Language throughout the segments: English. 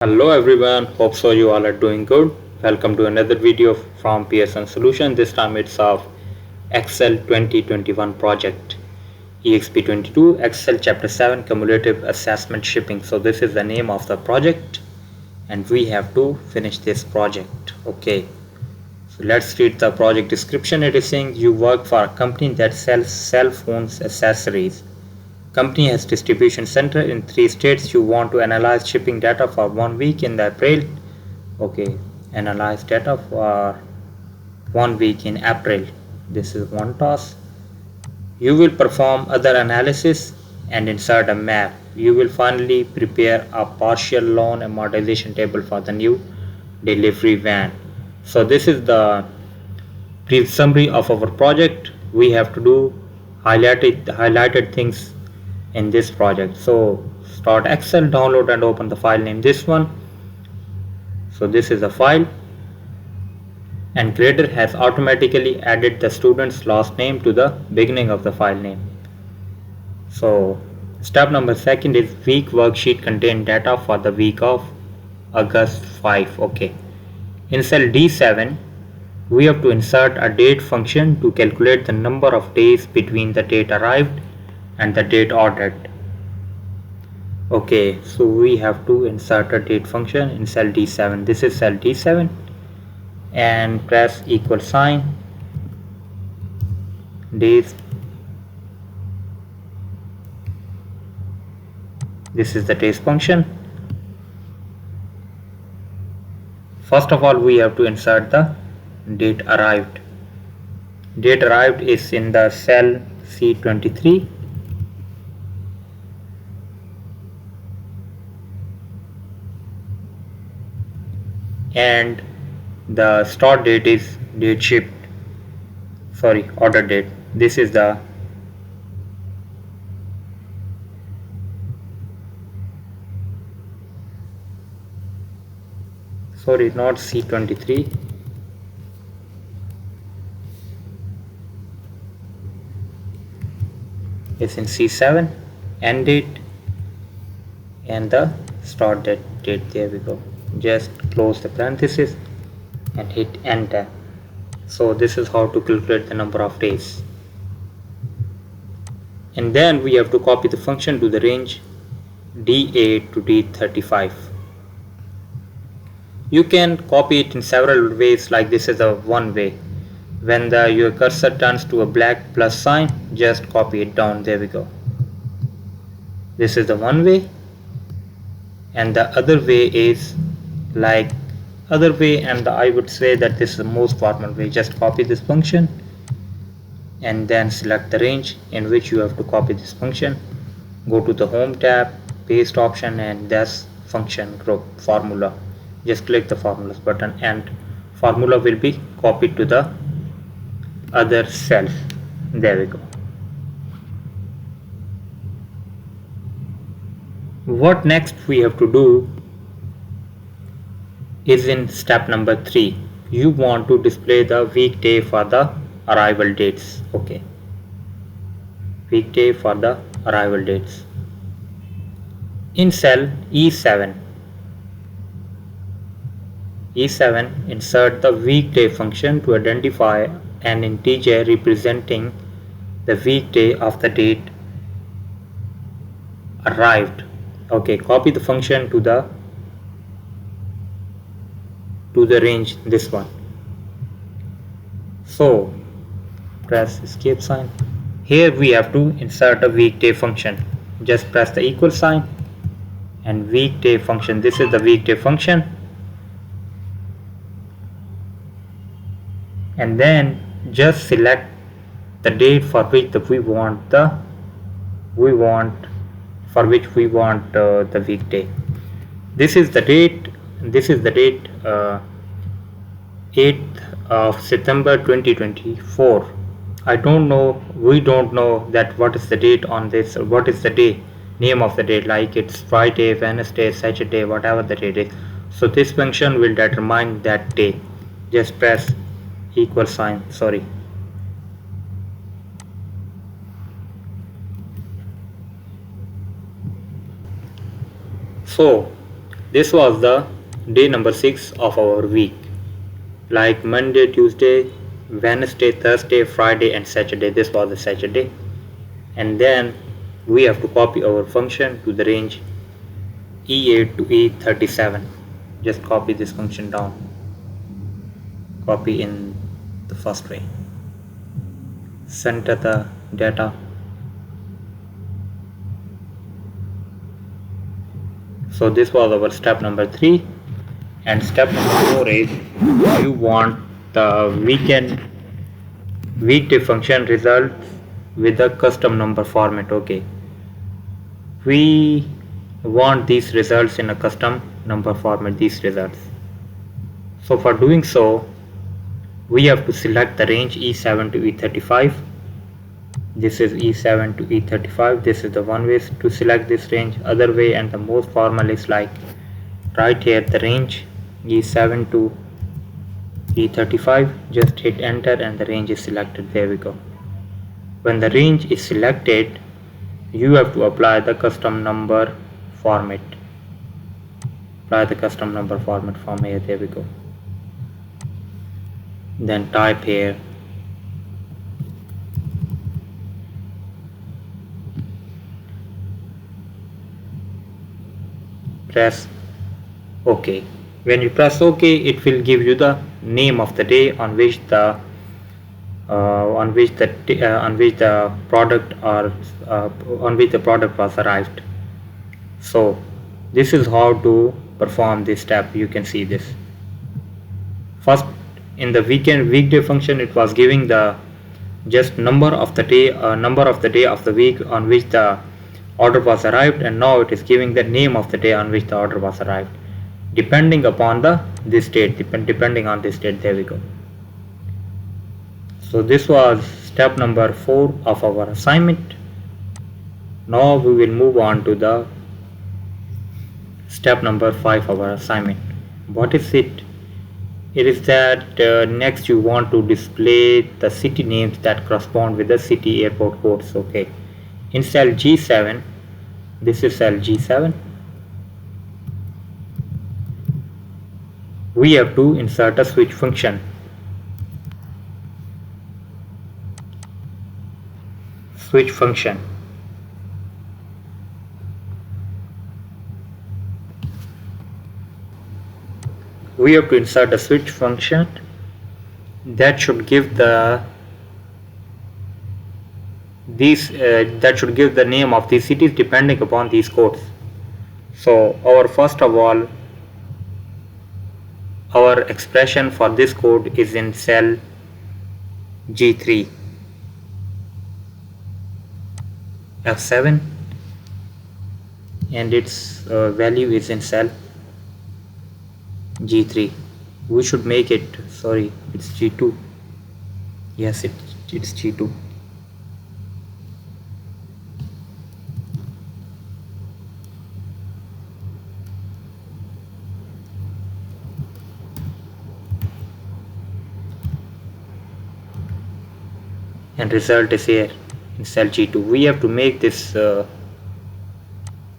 Hello everyone, hope so you all are doing good. Welcome to another video from Pearson Solution. This time it's of Excel 2021 project. Exp22 Excel Chapter 7 Cumulative Assessment Shipping. So this is the name of the project and we have to finish this project. Okay, so let's read the project description. It is saying you work for a company that sells cell phones accessories. Company has distribution center in 3 states. You want to analyze shipping data for 1 week in April. Okay, analyze data for 1 week in April. This is one task. You will perform other analysis and insert a map. You will finally prepare a partial loan amortization table for the new delivery van. So this is the brief summary of our project. We have to do highlighted things in this project. So start Excel, download and open the file name this one. So this is a file and Grader has automatically added the student's last name to the beginning of the file name. So step number second is week worksheet contain data for the week of August 5. Okay, in cell D7 we have to insert a date function to calculate the number of days between the date arrived and the date ordered. Okay, so we have to insert a date function in cell D7. This is cell D7 and press equal sign days. This is the days function. First of all, we have to insert the date arrived. Date arrived is in the cell C23. And the start date is date shipped, order date. This is the not C23, it's in C7, end date and the start date. There we go. Just close the parenthesis and hit enter. So this is how to calculate the number of days. And then we have to copy the function to the range D8 to D35. You can copy it in several ways, like this is a one way. When your cursor turns to a black plus sign, just copy it down. There we go. This is the one way. And the other way is and I would say that this is the most formal way. Just copy this function and then select the range in which you have to copy this function. Go to the home tab, paste option, and this function group formula. Just click the formulas button and formula will be copied to the other cell. There we go. What next we have to do is in step number 3. You want to display the weekday for the arrival dates. Okay, weekday for the arrival dates. In cell E7, insert the weekday function to identify an integer representing the weekday of the date arrived. Okay, copy the function to the range, this one. So press escape sign. Here we have to insert a weekday function. Just press the equal sign and weekday function. This is the weekday function. And then just select the date for which we want the weekday. This is the date. 8th of September 2024. We don't know that what is the date on this, or what is the day, name of the date, like it's Friday, Wednesday, Saturday, whatever the date is. So this function will determine that day. Just press equal sign, So this was the day number 6 of our week, like Monday, Tuesday, Wednesday, Thursday, Friday and Saturday. This was the Saturday, and then we have to copy our function to the range E8 to E37. Just copy this function down, copy in the first way, center the data. So this was our step number 3, and step number 4 is you want the weekday function results with the custom number format. Okay, we want these results in a custom number format, these results. So for doing so, we have to select the range E7 to E35. This is E7 to E35. This is the one way to select this range. Other way and the most formal is like right here the range E7 to E35. Just hit enter and the range is selected. There we go. When the range is selected, you have to apply the custom number format. Apply the custom number format from here. There we go. Then type here press OK. When you press OK, it will give you the name of the day on which the product was arrived. So this is how to perform this step. You can see this. First, in the weekday function, it was giving the just number of the day of the week on which the order was arrived, and now it is giving the name of the day on which the order was arrived, depending upon this date. Depending on this date. There we go. So this was step number 4 of our assignment. Now we will move on to the step number 5 of our assignment. What is it? It is that next you want to display the city names that correspond with the city airport codes. Okay, in cell G7, this is cell G7, we have to insert a switch function. Switch function. We have to insert a switch function that should give the name of these cities depending upon these codes. So first of all, our expression for this code is in cell G3 F7, and its value is in cell G3. We should make it, sorry, it's G2. Yes, it's G2. And result is here in cell G2. We have to make this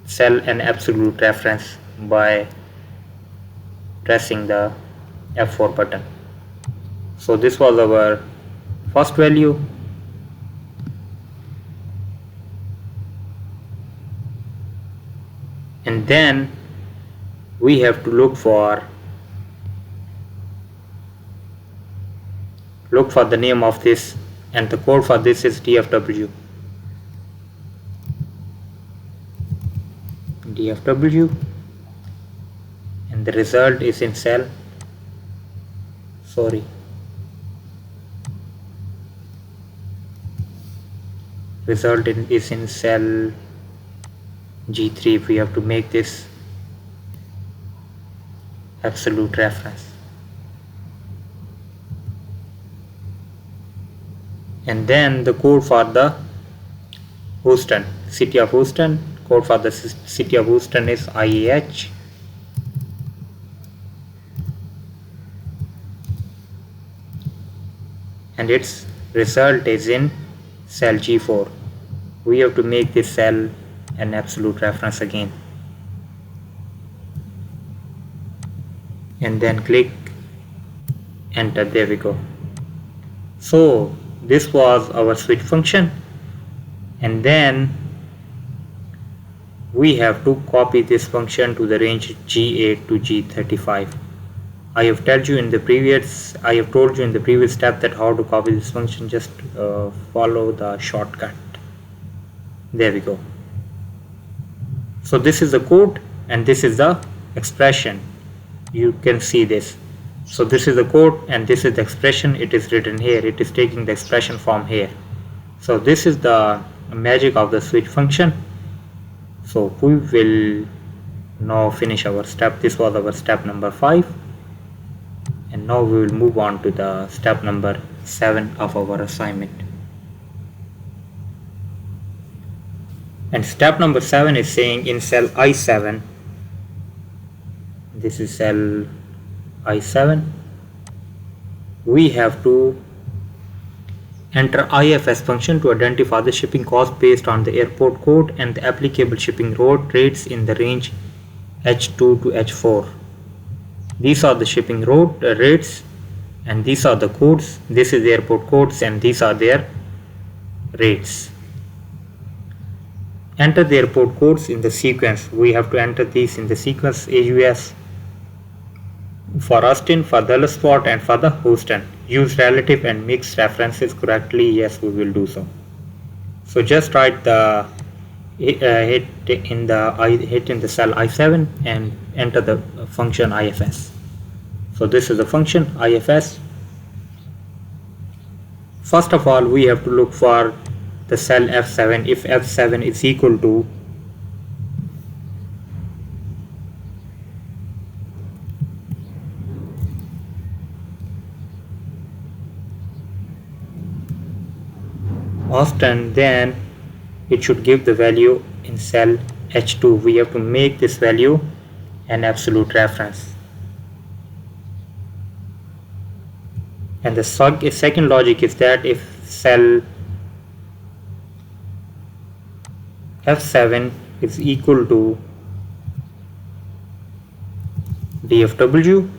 cell an absolute reference by pressing the F4 button. So this was our first value. And then we have to look for the name of this, and the code for this is DFW. And the result is in cell, result is in cell G3. We have to make this absolute reference. And then the code for the Houston, city of Houston, code for the city of Houston is IAH. And its result is in cell G4. We have to make this cell an absolute reference again. and then click enter. There we go. So this was our switch function, and then we have to copy this function to the range G8 to G35. I have told you in the previous step that how to copy this function. Just follow the shortcut. There we go. So this is the code and this is the expression. You can see this. So this is the code and this is the expression. It is written here. It is taking the expression from here. So this is the magic of the switch function. So we will now finish our step. This was our step number 5, and now we will move on to the step number 7 of our assignment. And step number 7 is saying in cell I7, this is cell I7, we have to enter IFS function to identify the shipping cost based on the airport code and the applicable shipping rates in the range H2 to H4. These are the shipping rates and these are the codes. This is the airport codes and these are their rates. Enter the airport codes in the sequence. We have to enter these in the sequence AUS for Austin, for Dallas Fort and for the Houston. Use relative and mixed references correctly. Yes, we will do so. So just write the hit in the cell I7 and enter the function IFS. So this is the function IFS. First of all, we have to look for the cell F7. If F7 is equal to Austin, then it should give the value in cell H2. We have to make this value an absolute reference. And the second logic is that if cell F7 is equal to DFW,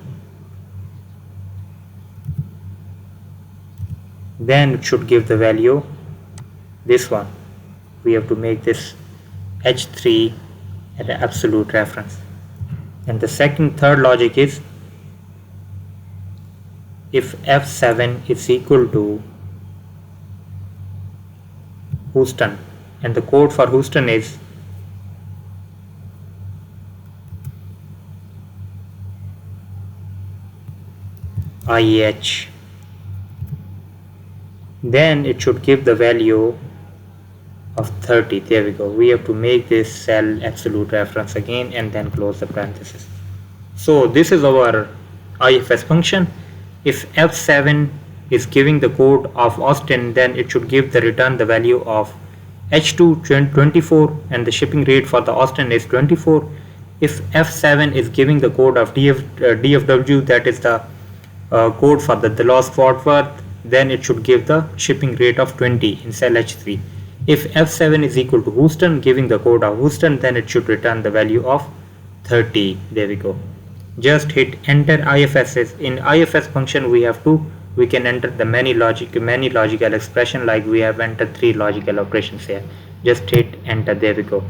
then it should give the value this one. We have to make this H3 an absolute reference. And the third logic is if F7 is equal to Houston, and the code for Houston is IH, then it should give the value of 30. There we go. We have to make this cell absolute reference again and then close the parenthesis. So this is our IFS function. If F7 is giving the code of Austin, then it should return the value of H2 24 and the shipping rate for the Austin is 24. If F7 is giving the code of DFW, that is the code for the Dallas Fort Worth, then it should give the shipping rate of 20 in cell H3. If F7 is equal to Houston, giving the code of Houston, then it should return the value of 30. There we go. Just hit enter IFSs. In IFS function we can enter the many logical expression, like we have entered 3 logical operations here. Just hit enter. There we go.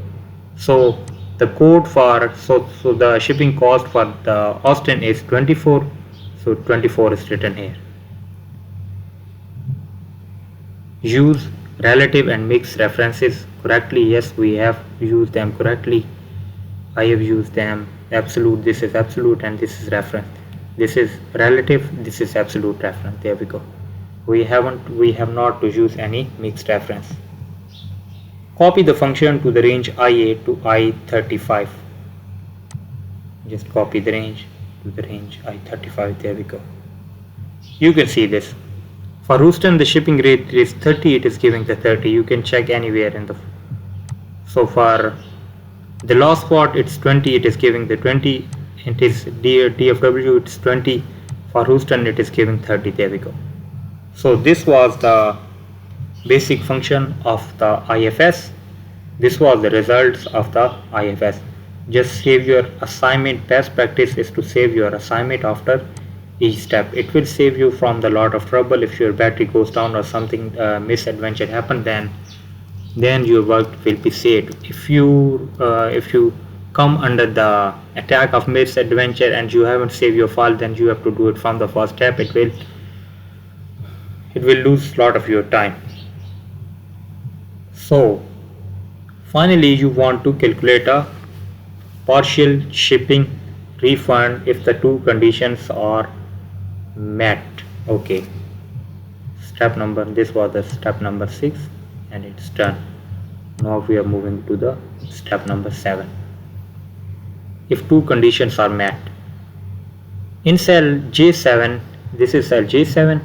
So the code for so the shipping cost for the Austin is 24. So 24 is written here. Use relative and mixed references correctly. Yes, we have used them correctly. I have used them. Absolute, this is absolute and this is reference. This is relative, this is absolute reference. There we go. We have not to use any mixed reference. Copy the function to the range I8 to I35. Just copy the range to the range I35. There we go. You can see this. For Houston, the shipping rate is 30. It is giving the 30. You can check anywhere in the. So for the last spot, it's 20. It is giving the 20. It is DFW. It's 20. For Houston, it is giving 30. There we go. So this was the basic function of the IFS. This was the results of the IFS. just save your assignment. Best practice is to save your assignment after each step. It will save you from the lot of trouble. If your battery goes down or something misadventure happen, then your work will be saved. If you come under the attack of misadventure and you haven't saved your file, then you have to do it from the first step. It will lose a lot of your time. So finally, you want to calculate a partial shipping refund if the two conditions are met. Okay, this was the step number 6 and it's done. Now we are moving to the step number 7. If two conditions are met, in cell J7, this is cell J7,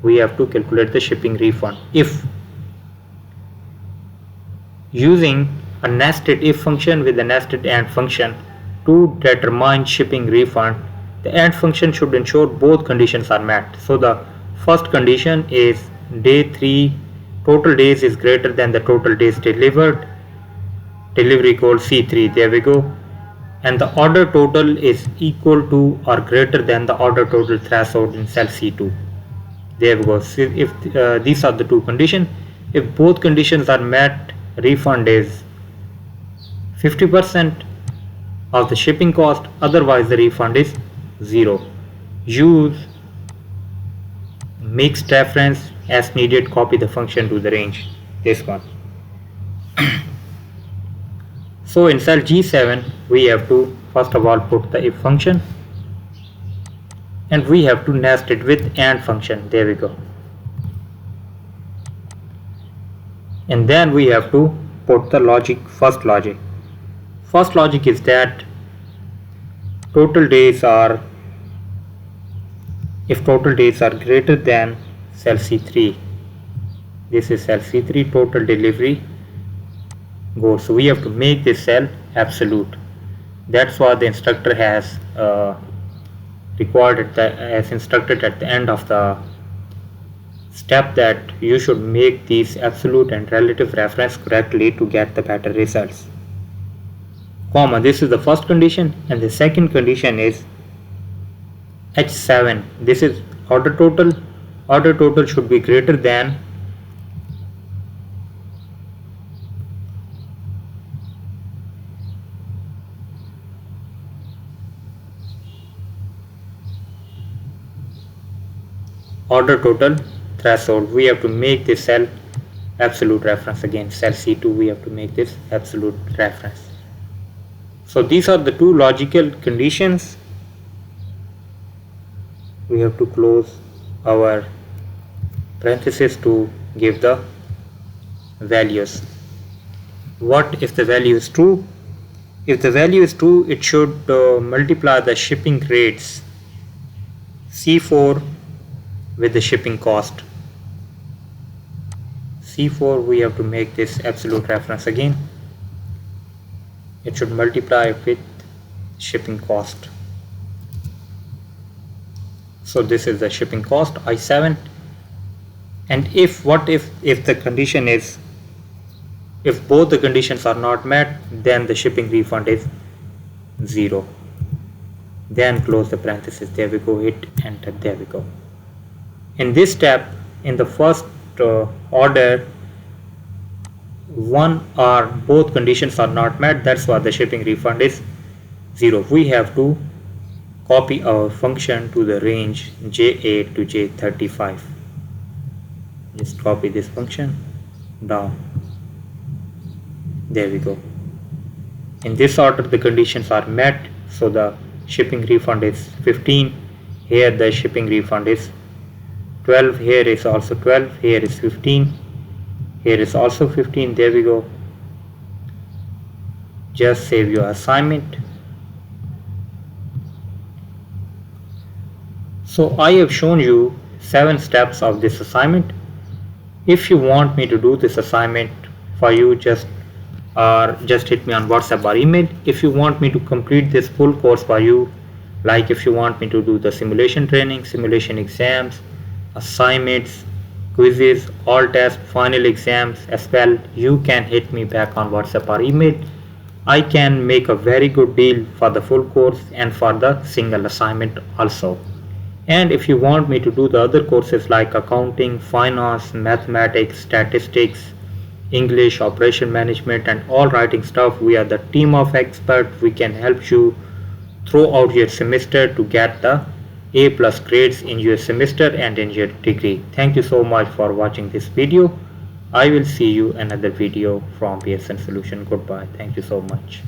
we have to calculate the shipping refund. If using a nested if function with a nested AND function to determine shipping refund, the AND function should ensure both conditions are met. So the first condition is day 3 total days is greater than the total days delivered, delivery code C3, there we go, and the order total is equal to or greater than the order total threshold in cell C2, there we go. So if these are the two conditions, if both conditions are met, refund is 50% of the shipping cost, otherwise the refund is 0. Use mixed reference as needed, copy the function to the range, this one. So in cell G7 we have to first of all put the if function and we have to nest it with AND function, there we go, and then we have to put the first logic is that total days are, if total days are greater than cell C3, this is cell C3, total delivery goes, so we have to make this cell absolute. That's what the instructor has instructed at the end of the step, that you should make these absolute and relative reference correctly to get the better results. Comma, this is the first condition, and the second condition is H7, this is order total. Order total should be greater than order total threshold. We have to make this cell absolute reference again. Cell C2 we have to make this absolute reference. So these are the two logical conditions. We have to close our parenthesis to give the values. What if the value is true? If the value is true, it should multiply the shipping rates C4 with the shipping cost. C4 we have to make this absolute reference again. It should multiply with shipping cost. So this is the shipping cost I7, and if the condition is, if both the conditions are not met, then the shipping refund is 0. Then close the parenthesis, there we go, hit enter, there we go. In this step, in the first order, one or both conditions are not met, that's why the shipping refund is 0. We have to copy our function to the range J8 to J35. Just copy this function down, there we go. In this order the conditions are met, so the shipping refund is 15. Here the shipping refund is 12, here is also 12, here is 15, here is also 15, there we go. Just save your assignment. So I have shown you 7 steps of this assignment. If you want me to do this assignment for you, just hit me on WhatsApp or email. If you want me to complete this full course for you, like if you want me to do the simulation training, simulation exams, assignments, quizzes, all tests, final exams as well, you can hit me back on WhatsApp or email. I can make a very good deal for the full course and for the single assignment also. And if you want me to do the other courses like accounting, finance, mathematics, statistics, English, operation management and all writing stuff, we are the team of experts. We can help you throughout your semester to get the A plus grades in your semester and in your degree. Thank you so much for watching this video. I will see you another video from PSN Solution. Goodbye. Thank you so much.